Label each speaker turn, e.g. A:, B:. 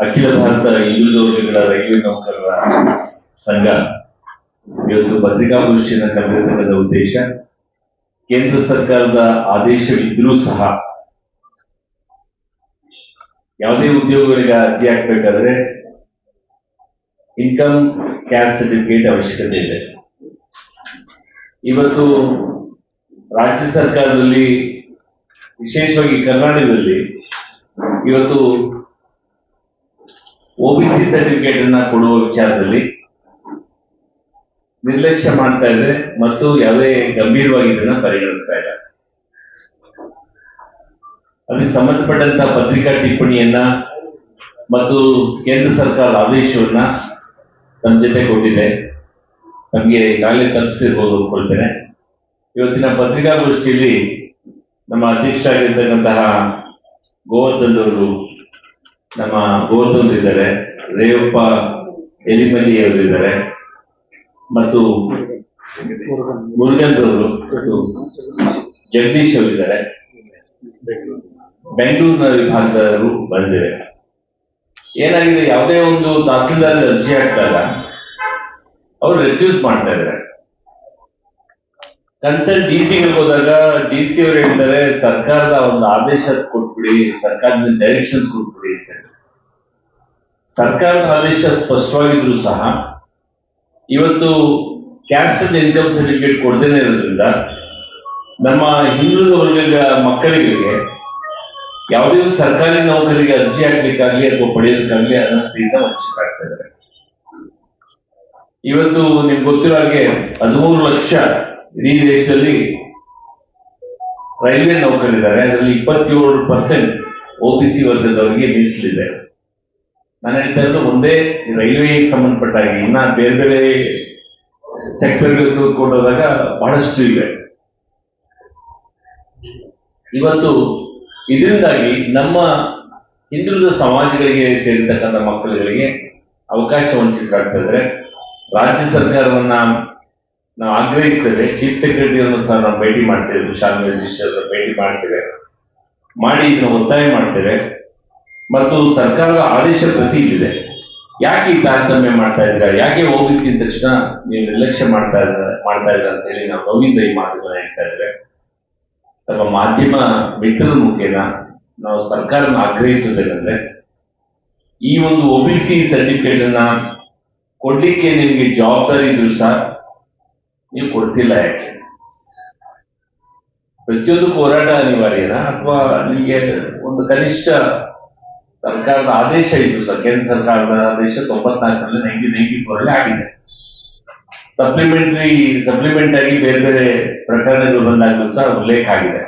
A: ಅಖಿಲ ಭಾರತ ಹಿಂದುಳಿದ ವರ್ಗಗಳ ರೈಲ್ವೆ ನೌಕರರ ಸಂಘ ಇವತ್ತು ಪತ್ರಿಕಾಗೋಷ್ಠಿಯನ್ನು ಕರೆದಿರ್ತಕ್ಕಂಥ ಉದ್ದೇಶ, ಕೇಂದ್ರ ಸರ್ಕಾರದ ಆದೇಶವಿದ್ರೂ ಸಹ ಯಾವುದೇ ಉದ್ಯೋಗಗಳಿಗೆ ಅರ್ಜಿ ಹಾಕಬೇಕಾದ್ರೆ ಇನ್ಕಮ್ ಕ್ಯಾಸ್ಟ್ ಸರ್ಟಿಫಿಕೇಟ್ ಅವಶ್ಯಕತೆ ಇದೆ. ಇವತ್ತು ರಾಜ್ಯ ಸರ್ಕಾರದಲ್ಲಿ, ವಿಶೇಷವಾಗಿ ಕರ್ನಾಟಕದಲ್ಲಿ ಇವತ್ತು ಒಬಿಸಿ ಸರ್ಟಿಫಿಕೇಟ್ ಅನ್ನ ಕೊಡುವ ವಿಚಾರದಲ್ಲಿ ನಿರ್ಲಕ್ಷ್ಯ ಮಾಡ್ತಾ ಇದೆ ಮತ್ತು ಯಾವುದೇ ಗಂಭೀರವಾಗಿ ಇದನ್ನ ಪರಿಗಣಿಸ್ತಾ ಇಲ್ಲ. ಅದಕ್ಕೆ ಸಂಬಂಧಪಟ್ಟಂತ ಪತ್ರಿಕಾ ಟಿಪ್ಪಣಿಯನ್ನ ಮತ್ತು ಕೇಂದ್ರ ಸರ್ಕಾರದ ಆದೇಶವನ್ನ ನಮ್ಮ ಜೊತೆ ಕೊಟ್ಟಿದೆ. ನಮಗೆ ಈಗಾಗಲೇ ತಲುಪಿಸಿರ್ಬೋದು ಅಂದ್ಕೊಳ್ತೇನೆ. ಇವತ್ತಿನ ಪತ್ರಿಕಾಗೋಷ್ಠಿಯಲ್ಲಿ ನಮ್ಮ ಅಧ್ಯಕ್ಷರಾಗಿರ್ತಕ್ಕಂತಹ ಗೋವರ್ಧನ್ ಅವರು, ನಮ್ಮ ಗೋವರ್ಧನ್ ಇದ್ದಾರೆ, ರೇವಪ್ಪ ಎಲಿಮಲ್ಲಿ ಅವರಿದ್ದಾರೆ ಮತ್ತು ಮುರುಗನ್ ಅವರು, ಜಗದೀಶ್ ಅವರಿದ್ದಾರೆ, ಬೆಂಗಳೂರಿನ ವಿಭಾಗದವರು ಬಂದಿದ್ದಾರೆ. ಏನಾಗಿದೆ, ಯಾವುದೇ ಒಂದು ತಹಸೀಲ್ದಾರ್ ಅರ್ಜಿ ಹಾಕಿದಾಗ ಅವರು ರೆಫ್ಯೂಸ್ ಮಾಡ್ತಾ ಇದ್ದಾರೆ. ಕನ್ಸರ್ನ್ ಡಿಸಿಗಳಿಗೆ ಹೋದಾಗ ಡಿಸಿ ಅವರು ಹೇಳ್ತಾರೆ ಸರ್ಕಾರದ ಒಂದು ಆದೇಶ ಕೊಟ್ಬಿಡಿ, ಸರ್ಕಾರದ ಡೈರೆಕ್ಷನ್ ಕೊಟ್ಬಿಡಿ ಅಂತ. ಸರ್ಕಾರದ ಆದೇಶ ಸ್ಪಷ್ಟವಾಗಿದ್ರು ಸಹ ಇವತ್ತು ಕ್ಯಾಸ್ಟ್ ಅಂಡ್ ಇನ್ಕಮ್ ಸರ್ಟಿಫಿಕೇಟ್ ಕೊಡದೇನೆ ಇರೋದ್ರಿಂದ ನಮ್ಮ ಹಿಂದುಳಿದ ವರ್ಗದ ಮಕ್ಕಳಿಗೆ ಯಾವುದೇ ಒಂದು ಸರ್ಕಾರಿ ನೌಕರಿಗೆ ಅರ್ಜಿ ಹಾಕ್ಲಿಕ್ಕಾಗ್ಲಿ ಅಥವಾ ಪಡೆಯೋದಕ್ಕಾಗ್ಲಿ ಅರ್ಹತೆಯಿಂದ ವಂಚಿತರಾಗ್ತಾ ಇದ್ದಾರೆ. ಇವತ್ತು ನಿಮ್ಗೆ ಗೊತ್ತಿರೋ ಹಾಗೆ 13 ಲಕ್ಷ ಇಡೀ ದೇಶದಲ್ಲಿ ರೈಲ್ವೆ ನೌಕರಿದ್ದಾರೆ. ಅದರಲ್ಲಿ 27% ಒಬಿಸಿ ವರ್ಗದವರಿಗೆ ಮೀಸಲಿದೆ. ನಾನು ಹೇಳ್ತಾ ಇರೋದು ಒಂದೇ ರೈಲ್ವೆಗೆ ಸಂಬಂಧಪಟ್ಟ ಹಾಗೆ, ಇನ್ನ ಬೇರೆ ಬೇರೆ ಸೆಕ್ಟರ್ಗೆ ತೆಗೆದುಕೊಂಡೋದಾಗ ಬಹಳಷ್ಟು ಇವೆ. ಇವತ್ತು ಇದರಿಂದಾಗಿ ನಮ್ಮ ಹಿಂದುಳಿದ ಸಮಾಜಗಳಿಗೆ ಸೇರಿರ್ತಕ್ಕಂಥ ಮಕ್ಕಳುಗಳಿಗೆ ಅವಕಾಶ ವಂಚಿತರಾಗ್ತಾ ಇದ್ದಾರೆ. ರಾಜ್ಯ ಸರ್ಕಾರವನ್ನ ನಾವು ಆಗ್ರಹಿಸ್ತೇವೆ. ಚೀಫ್ ಸೆಕ್ರೆಟರಿಯನ್ನು ಸಹ ನಾವು ಭೇಟಿ ಮಾಡ್ತೇವೆ, ಶಾಲೆ ರಿಜಿಸ್ಟರ್ ಭೇಟಿ ಮಾಡ್ತೇವೆ, ಮಾಡಿ ಇದನ್ನು ಒತ್ತಾಯ ಮಾಡ್ತೇವೆ. ಮತ್ತು ಸರ್ಕಾರದ ಆದೇಶ ಪ್ರತಿ ಇದೆ. ಯಾಕೆ ಈ ತಾರತಮ್ಯ ಮಾಡ್ತಾ ಇದ್ದಾರೆ, ಯಾಕೆ ಒಬಿಸಿ ಅಂದ ತಕ್ಷಣ ನೀವು ನಿರ್ಲಕ್ಷ್ಯ ಮಾಡ್ತಾ ಇದ್ದಾರೆ ಅಂತ ಹೇಳಿ ನಾವು ನೋವಿಂದ ಈ ಮಾತುಗಳನ್ನ ಹೇಳ್ತಾ ಇದ್ದೇವೆ. ತಮ್ಮ ಮಾಧ್ಯಮ ಮಿತ್ರರ ಮುಖೇನ ನಾವು ಸರ್ಕಾರನ ಆಗ್ರಹಿಸುವುದೇನೆಂದ್ರೆ, ಈ ಒಂದು ಒಬಿಸಿ ಸರ್ಟಿಫಿಕೇಟ್ ಅನ್ನ ಕೊಡ್ಲಿಕ್ಕೆ ನಿಮ್ಗೆ ಜವಾಬ್ದಾರಿ ಇದ್ರು ಸಹ ನೀವು ಕೊಡ್ತಿಲ್ಲ. ಯಾಕೆ? ಪ್ರತಿಯೊಂದಕ್ಕೂ ಹೋರಾಟ ಅನಿವಾರ್ಯನಾ, ಅಥವಾ ನಿಮಗೆ ಒಂದು ಕನಿಷ್ಠ ಸರ್ಕಾರದ ಆದೇಶ ಇದ್ದು ಸಹ, ಕೇಂದ್ರ ಸರ್ಕಾರದ ಆದೇಶ 94ರಲ್ಲಿ 1994 ಆಗಿದೆ. ಸಪ್ಲಿಮೆಂಟ್ ಆಗಿ ಬೇರೆ ಬೇರೆ ಪ್ರಕರಣಗಳು ಬಂದಾಗಲೂ ಸಹ ಉಲ್ಲೇಖ ಆಗಿದೆ.